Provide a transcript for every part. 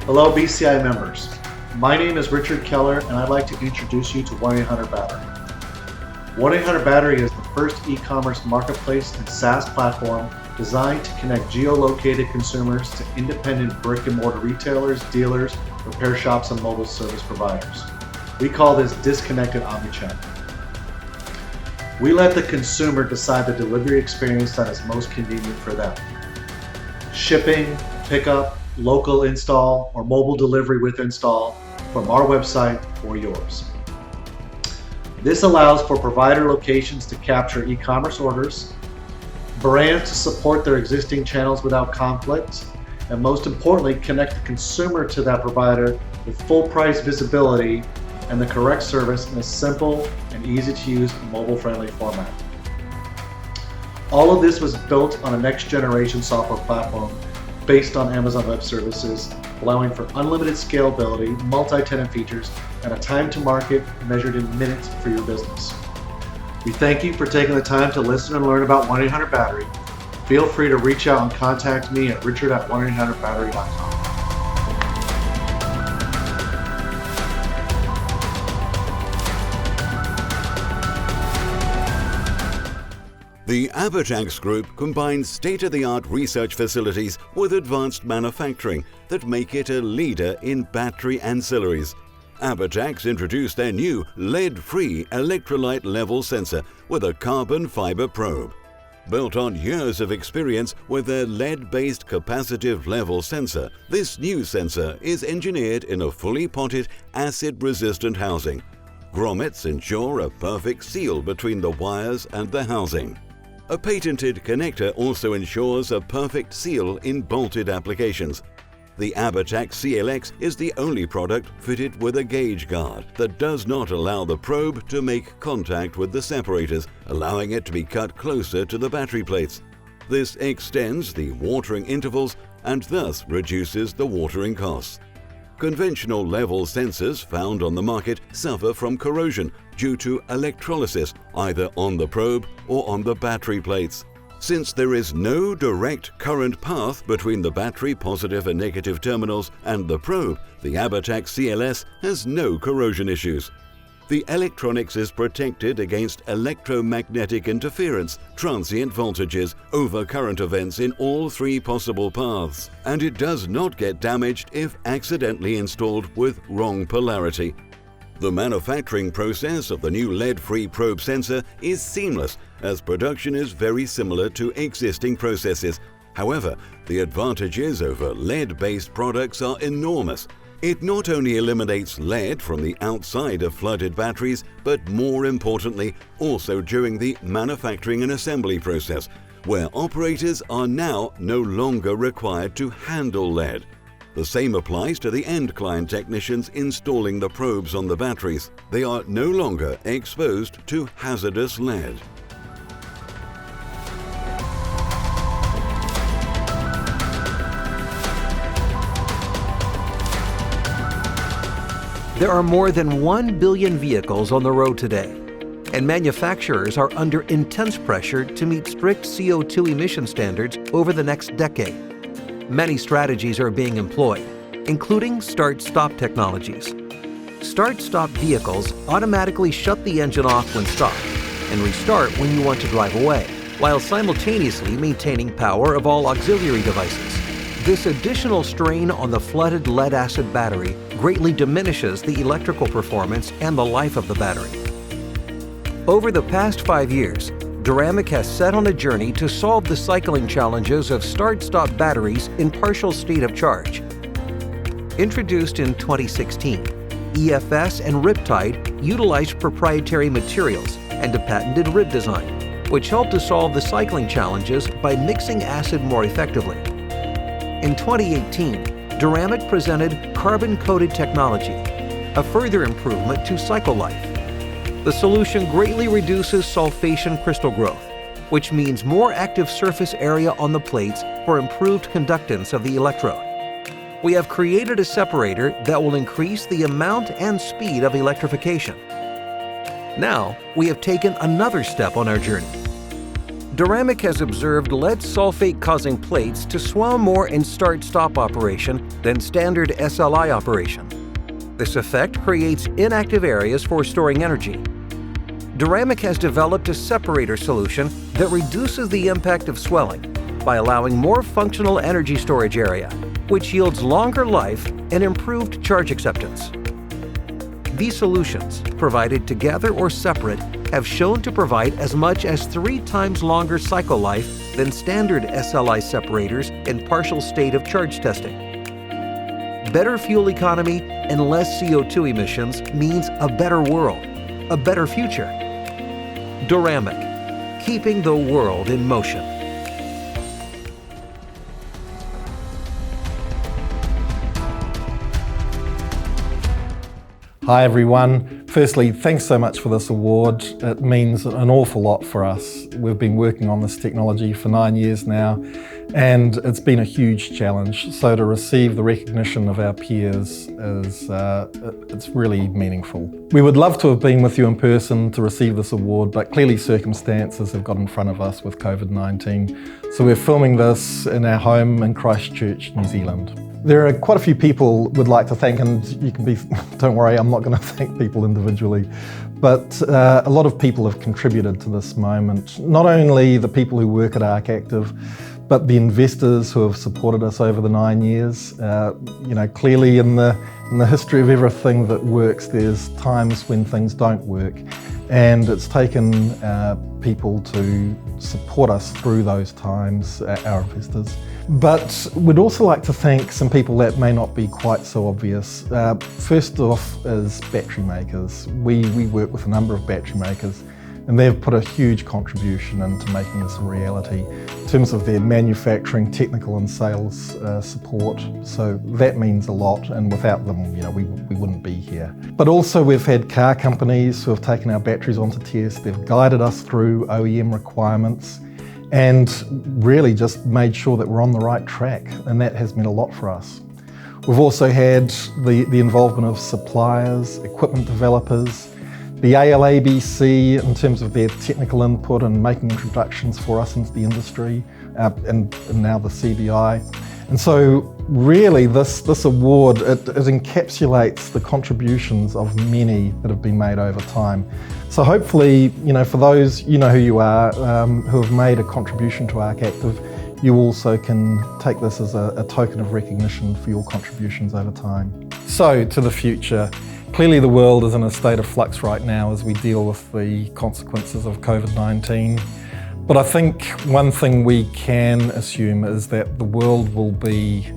Hello BCI members. My name is Richard Keller and I'd like to introduce you to 1-800-BATTERY. 1-800-BATTERY is the first e-commerce marketplace and SaaS platform designed to connect geolocated consumers to independent brick-and-mortar retailers, dealers, repair shops, and mobile service providers. We call this disconnected omnichannel. We let the consumer decide the delivery experience that is most convenient for them. Shipping, pickup, local install, or mobile delivery with install from our website or yours. This allows for provider locations to capture e-commerce orders, brands to support their existing channels without conflict, and most importantly, connect the consumer to that provider with full price visibility and the correct service in a simple and easy to use mobile-friendly format. All of this was built on a next generation software platform based on Amazon Web Services, allowing for unlimited scalability, multi-tenant features, and a time to market measured in minutes for your business. We thank you for taking the time to listen and learn about 1-800-BATTERY. Feel free to reach out and contact me at richard@1800battery.com. The Abertax Group combines state-of-the-art research facilities with advanced manufacturing that make it a leader in battery ancillaries. Abertax introduced their new lead-free electrolyte level sensor with a carbon fiber probe. Built on years of experience with their lead-based capacitive level sensor, this new sensor is engineered in a fully potted acid-resistant housing. Grommets ensure a perfect seal between the wires and the housing. A patented connector also ensures a perfect seal in bolted applications. The Abertax CLX is the only product fitted with a gauge guard that does not allow the probe to make contact with the separators, allowing it to be cut closer to the battery plates. This extends the watering intervals and thus reduces the watering costs. Conventional level sensors found on the market suffer from corrosion due to electrolysis either on the probe or on the battery plates. Since there is no direct current path between the battery positive and negative terminals and the probe, the Abertax CLS has no corrosion issues. The electronics is protected against electromagnetic interference, transient voltages, overcurrent events in all three possible paths, and it does not get damaged if accidentally installed with wrong polarity. The manufacturing process of the new lead-free probe sensor is seamless, as production is very similar to existing processes. However, the advantages over lead-based products are enormous. It not only eliminates lead from the outside of flooded batteries, but more importantly, also during the manufacturing and assembly process, where operators are now no longer required to handle lead. The same applies to the end client technicians installing the probes on the batteries. They are no longer exposed to hazardous lead. There are more than 1 billion vehicles on the road today, and manufacturers are under intense pressure to meet strict CO2 emission standards over the next decade. Many strategies are being employed, including start-stop technologies. Start-stop vehicles automatically shut the engine off when stopped and restart when you want to drive away, while simultaneously maintaining power of all auxiliary devices. This additional strain on the flooded lead-acid battery greatly diminishes the electrical performance and the life of the battery. Over the past 5 years, Duramic has set on a journey to solve the cycling challenges of start-stop batteries in partial state of charge. Introduced in 2016, EFS and Riptide utilized proprietary materials and a patented rib design, which helped to solve the cycling challenges by mixing acid more effectively. In 2018, Duramic presented carbon-coated technology, a further improvement to cycle life. The solution greatly reduces sulfation crystal growth, which means more active surface area on the plates for improved conductance of the electrode. We have created a separator that will increase the amount and speed of electrification. Now, we have taken another step on our journey. Duramic has observed lead sulfate causing plates to swell more in start-stop operation than standard SLI operation. This effect creates inactive areas for storing energy. Duramic has developed a separator solution that reduces the impact of swelling by allowing more functional energy storage area, which yields longer life and improved charge acceptance. These solutions, provided together or separate, have shown to provide as much as 3 times longer cycle life than standard SLI separators in partial state of charge testing. Better fuel economy and less CO2 emissions means a better world, a better future. Duramic, keeping the world in motion. Hi everyone. Firstly, thanks so much for this award. It means an awful lot for us. We've been working on this technology for 9 years now, and it's been a huge challenge. So to receive the recognition of our peers it's really meaningful. We would love to have been with you in person to receive this award, but clearly circumstances have got in front of us with COVID-19. So we're filming this in our home in Christchurch, New Zealand. There are quite a few people we'd like to thank, and you can be, don't worry, I'm not going to thank people individually, but a lot of people have contributed to this moment. Not only the people who work at ArcActive, but the investors who have supported us over the 9 years. Clearly in the history of everything that works, there's times when things don't work, and it's taken people to support us through those times, our investors. But we'd also like to thank some people that may not be quite so obvious. First off is battery makers. We work with a number of battery makers, and they've put a huge contribution into making this a reality in terms of their manufacturing, technical and sales support. So that means a lot, and without them, we wouldn't be here. But also we've had car companies who have taken our batteries onto test. They've guided us through OEM requirements and really just made sure that we're on the right track, and that has meant a lot for us. We've also had the involvement of suppliers, equipment developers, the ALABC in terms of their technical input and making introductions for us into the industry, and now the CBI. And so really this award, it encapsulates the contributions of many that have been made over time. So hopefully, for those, who you are, who have made a contribution to ArcActive, you also can take this as a token of recognition for your contributions over time. So to the future. Clearly the world is in a state of flux right now as we deal with the consequences of COVID-19. But I think one thing we can assume is that the world will be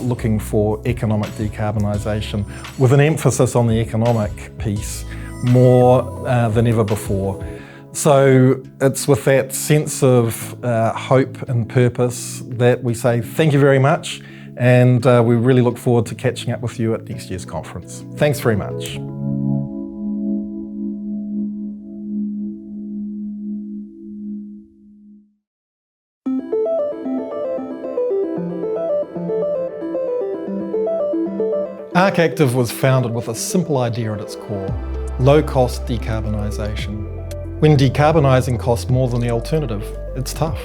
looking for economic decarbonisation with an emphasis on the economic piece more than ever before. So it's with that sense of hope and purpose that we say thank you very much, and we really look forward to catching up with you at next year's conference. Thanks very much. ArcActive was founded with a simple idea at its core: low-cost decarbonisation. When decarbonising costs more than the alternative, it's tough.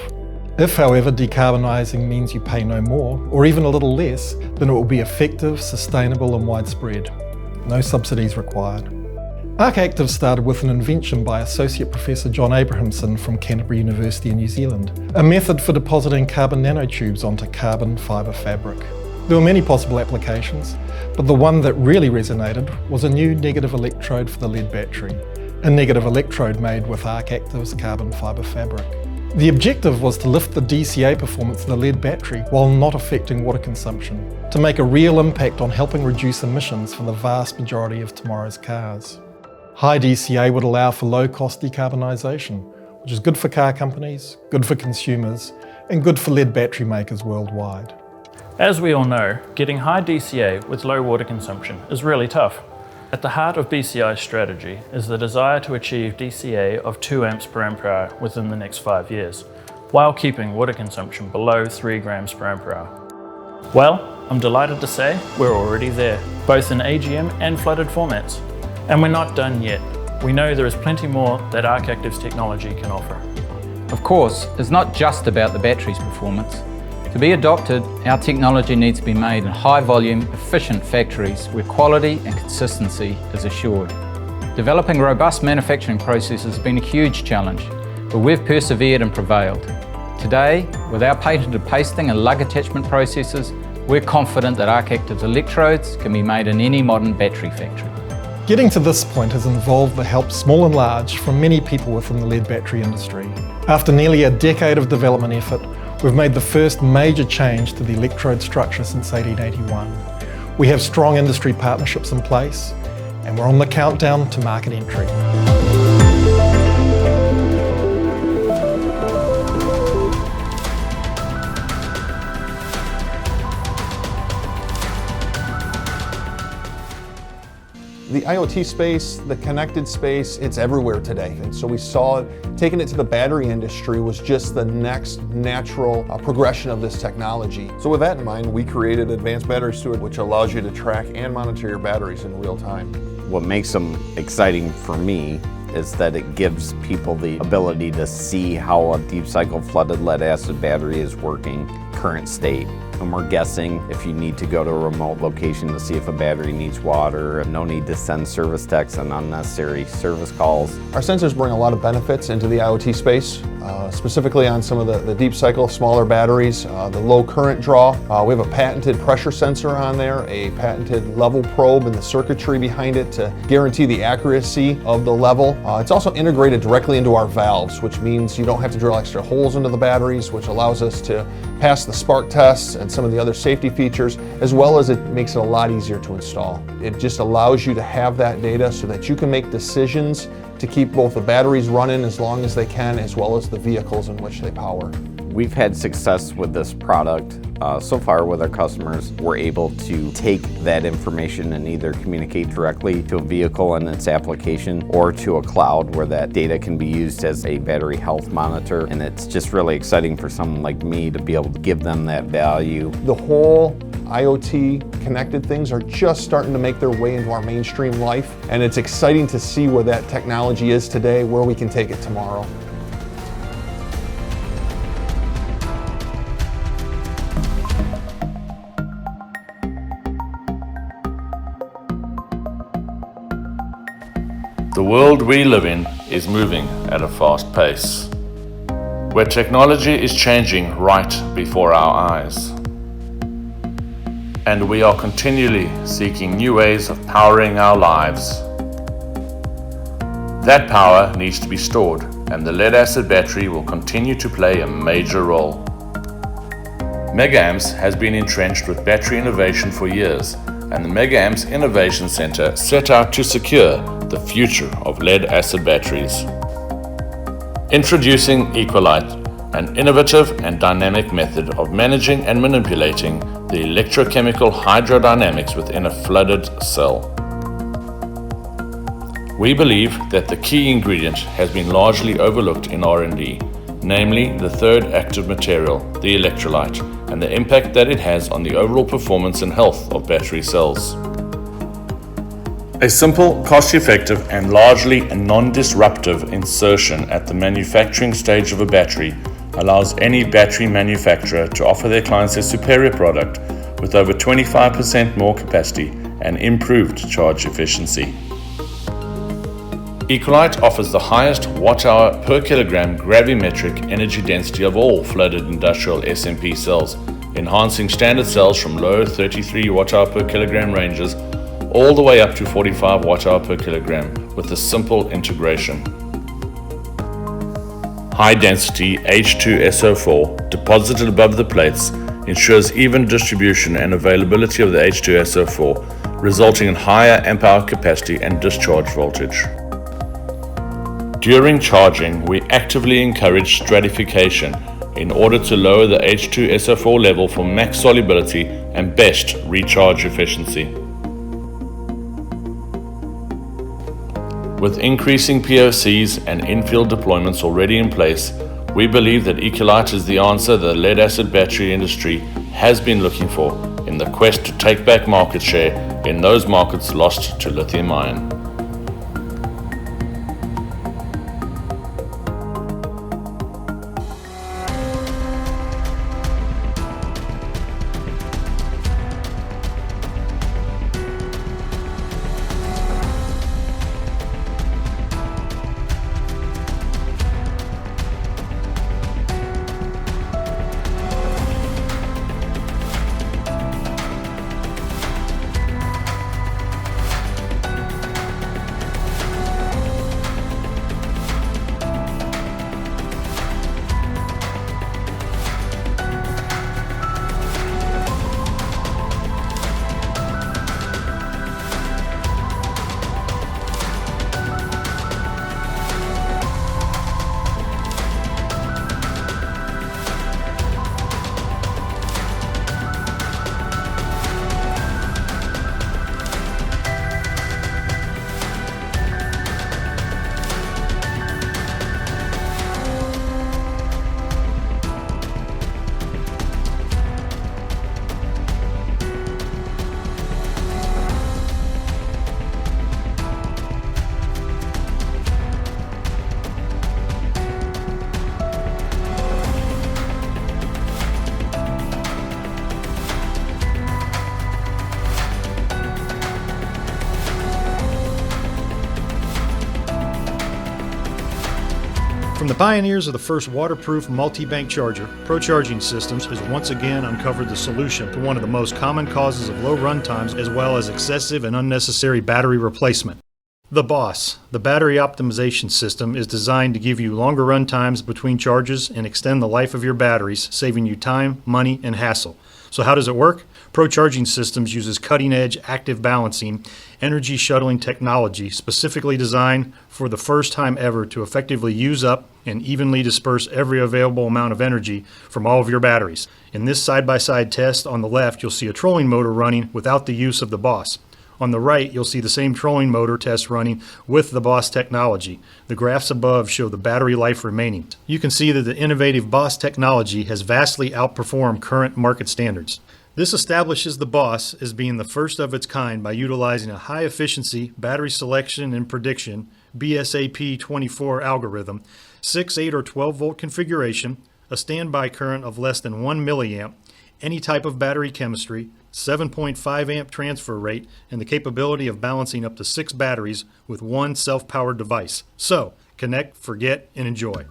If, however, decarbonising means you pay no more, or even a little less, then it will be effective, sustainable and widespread. No subsidies required. ArcActive started with an invention by Associate Professor John Abrahamson from Canterbury University in New Zealand, a method for depositing carbon nanotubes onto carbon fibre fabric. There were many possible applications, but the one that really resonated was a new negative electrode for the lead battery, a negative electrode made with ArcActive's carbon fibre fabric. The objective was to lift the DCA performance of the lead battery while not affecting water consumption, to make a real impact on helping reduce emissions for the vast majority of tomorrow's cars. High DCA would allow for low-cost decarbonisation, which is good for car companies, good for consumers, and good for lead battery makers worldwide. As we all know, getting high DCA with low water consumption is really tough. At the heart of BCI's strategy is the desire to achieve DCA of 2 amps per ampere hour within the next 5 years, while keeping water consumption below 3 grams per ampere hour. Well, I'm delighted to say we're already there, both in AGM and flooded formats. And we're not done yet. We know there is plenty more that ArcActive's technology can offer. Of course, it's not just about the battery's performance. To be adopted, our technology needs to be made in high volume, efficient factories where quality and consistency is assured. Developing robust manufacturing processes has been a huge challenge, but we've persevered and prevailed. Today, with our patented pasting and lug attachment processes, we're confident that Arc Active's electrodes can be made in any modern battery factory. Getting to this point has involved the help, small and large, from many people within the lead battery industry. After nearly a decade of development effort, we've made the first major change to the electrode structure since 1881. We have strong industry partnerships in place, and we're on the countdown to market entry. The IoT space, the connected space, it's everywhere today. And so we saw taking it to the battery industry was just the next natural progression of this technology. So with that in mind, we created Advanced Battery Steward, which allows you to track and monitor your batteries in real time. What makes them exciting for me is that it gives people the ability to see how a deep cycle flooded lead acid battery is working, current state. And we're guessing if you need to go to a remote location to see if a battery needs water, no need to send service techs and unnecessary service calls. Our sensors bring a lot of benefits into the IoT space, specifically on some of the deep cycle, smaller batteries, the low current draw. We have a patented pressure sensor on there, a patented level probe and the circuitry behind it to guarantee the accuracy of the level. It's also integrated directly into our valves, which means you don't have to drill extra holes into the batteries, which allows us to pass the spark tests and some of the other safety features, as well as it makes it a lot easier to install. It just allows you to have that data so that you can make decisions to keep both the batteries running as long as they can, as well as the vehicles in which they power. We've had success with this product. So far with our customers, we're able to take that information and either communicate directly to a vehicle and its application or to a cloud where that data can be used as a battery health monitor. And it's just really exciting for someone like me to be able to give them that value. The whole IoT connected things are just starting to make their way into our mainstream life, and it's exciting to see where that technology is today, where we can take it tomorrow. The world we live in is moving at a fast pace, where technology is changing right before our eyes. And we are continually seeking new ways of powering our lives. That power needs to be stored, and the lead-acid battery will continue to play a major role. Megaamps has been entrenched with battery innovation for years, and the Megaamps Innovation Center set out to secure the future of lead-acid batteries. Introducing Equolite, an innovative and dynamic method of managing and manipulating the electrochemical hydrodynamics within a flooded cell. We believe that the key ingredient has been largely overlooked in R&D, namely the third active material, the electrolyte, and the impact that it has on the overall performance and health of battery cells. A simple, cost-effective, and largely non-disruptive insertion at the manufacturing stage of a battery allows any battery manufacturer to offer their clients a superior product with over 25% more capacity and improved charge efficiency. Equolite offers the highest watt-hour per kilogram gravimetric energy density of all flooded industrial SMP cells, enhancing standard cells from low 33 watt-hour per kilogram ranges all the way up to 45 watt-hour per kilogram with a simple integration. High-density H2SO4 deposited above the plates ensures even distribution and availability of the H2SO4, resulting in higher amp-hour capacity and discharge voltage. During charging, we actively encourage stratification in order to lower the H2SO4 level for max solubility and best recharge efficiency. With increasing POCs and in-field deployments already in place, we believe that Equolite is the answer the lead-acid battery industry has been looking for in the quest to take back market share in those markets lost to lithium-ion. the pioneers of the first waterproof multi-bank charger, Pro Charging Systems has once again uncovered the solution to one of the most common causes of low run times as well as excessive and unnecessary battery replacement. The BOSS, the Battery Optimization System, is designed to give you longer run times between charges and extend the life of your batteries, saving you time, money, and hassle. So how does it work? Pro Charging Systems uses cutting-edge active balancing, energy shuttling technology specifically designed for the first time ever to effectively use up and evenly disperse every available amount of energy from all of your batteries. In this side-by-side test on the left, you'll see a trolling motor running without the use of the BOSS. On the right, you'll see the same trolling motor test running with the BOSS technology. The graphs above show the battery life remaining. You can see that the innovative BOSS technology has vastly outperformed current market standards. This establishes the BOSS as being the first of its kind by utilizing a high-efficiency battery selection and prediction BSAP24 algorithm, 6, 8, or 12-volt configuration, a standby current of less than 1 milliamp, any type of battery chemistry, 7.5 amp transfer rate, and the capability of balancing up to 6 batteries with one self-powered device. So, connect, forget, and enjoy.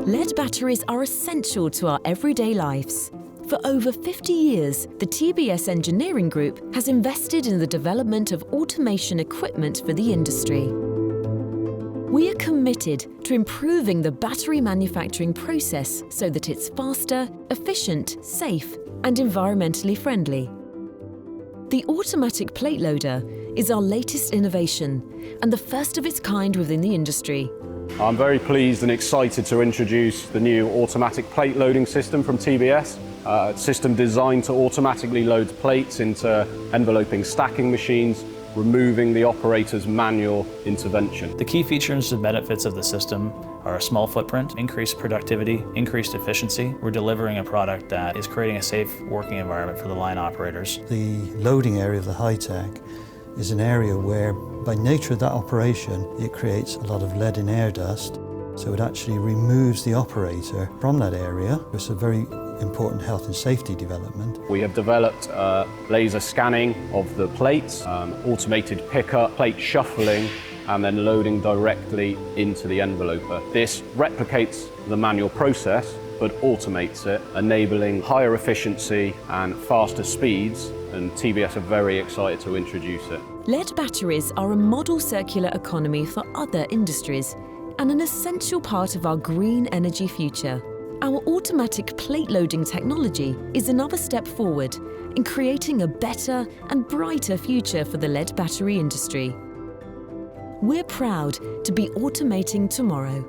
Lead batteries are essential to our everyday lives. For over 50 years, the TBS Engineering Group has invested in the development of automation equipment for the industry. We are committed to improving the battery manufacturing process so that it's faster, efficient, safe, and environmentally friendly. The automatic plate loader is our latest innovation and the first of its kind within the industry. I'm very pleased and excited to introduce the new automatic plate loading system from TBS. A system designed to automatically load plates into enveloping stacking machines, removing the operator's manual intervention. The key features and benefits of the system are a small footprint, increased productivity, increased efficiency. We're delivering a product that is creating a safe working environment for the line operators. The loading area of the high-tech is an area where, by nature of that operation, it creates a lot of lead and air dust. So it actually removes the operator from that area. It's a very important health and safety development. We have developed laser scanning of the plates, automated pickup, plate shuffling, and then loading directly into the enveloper. This replicates the manual process, but automates it, enabling higher efficiency and faster speeds, and TBS are very excited to introduce it. Lead batteries are a model circular economy for other industries and an essential part of our green energy future. Our automatic plate loading technology is another step forward in creating a better and brighter future for the lead battery industry. We're proud to be automating tomorrow.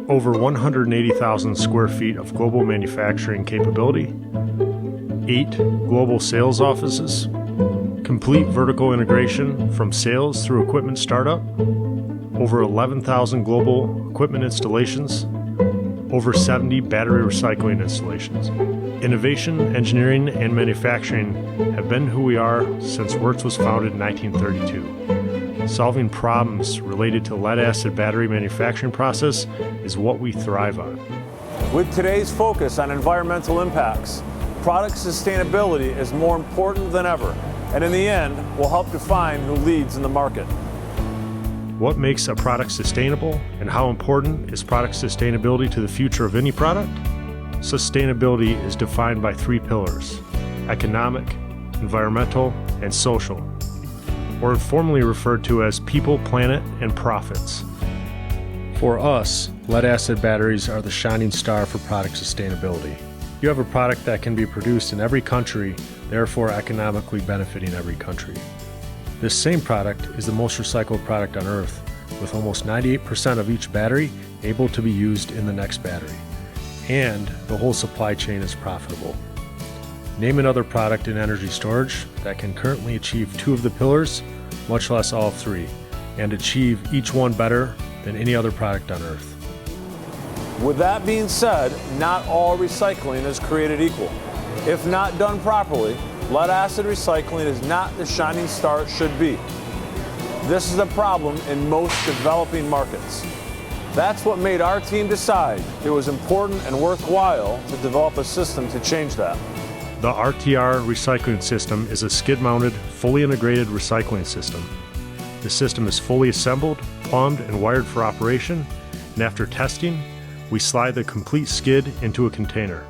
Over 180,000 square feet of global manufacturing capability, 8 global sales offices, complete vertical integration from sales through equipment startup, over 11,000 global equipment installations, over 70 battery recycling installations. Innovation, engineering, and manufacturing have been who we are since Wirtz was founded in 1932. Solving problems related to lead-acid battery manufacturing process is what we thrive on. With today's focus on environmental impacts, product sustainability is more important than ever, and in the end, will help define who leads in the market. What makes a product sustainable, and how important is product sustainability to the future of any product? Sustainability is defined by 3 pillars: economic, environmental, and social, or informally referred to as people, planet, and profits. For us, lead-acid batteries are the shining star for product sustainability. You have a product that can be produced in every country, therefore economically benefiting every country. This same product is the most recycled product on Earth, with almost 98% of each battery able to be used in the next battery. And the whole supply chain is profitable. Name another product in energy storage that can currently achieve 2 of the pillars, much less all 3, and achieve each one better than any other product on Earth. With that being said, not all recycling is created equal. If not done properly, lead-acid recycling is not the shining star it should be. This is a problem in most developing markets. That's what made our team decide it was important and worthwhile to develop a system to change that. The RTR recycling system is a skid-mounted, fully integrated recycling system. The system is fully assembled, plumbed, and wired for operation, and after testing, we slide the complete skid into a container.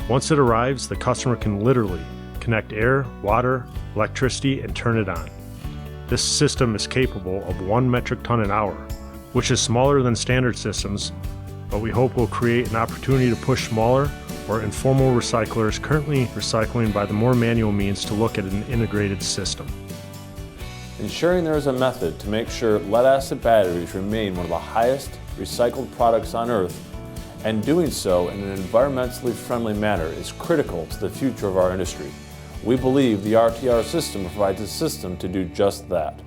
Once it arrives, the customer can literally connect air, water, electricity, and turn it on. This system is capable of 1 metric ton an hour, which is smaller than standard systems, but we hope will create an opportunity to push smaller or informal recyclers currently recycling by the more manual means to look at an integrated system. Ensuring there is a method to make sure lead-acid batteries remain one of the highest recycled products on Earth, and doing so in an environmentally friendly manner, is critical to the future of our industry. We believe the RTR system provides a system to do just that.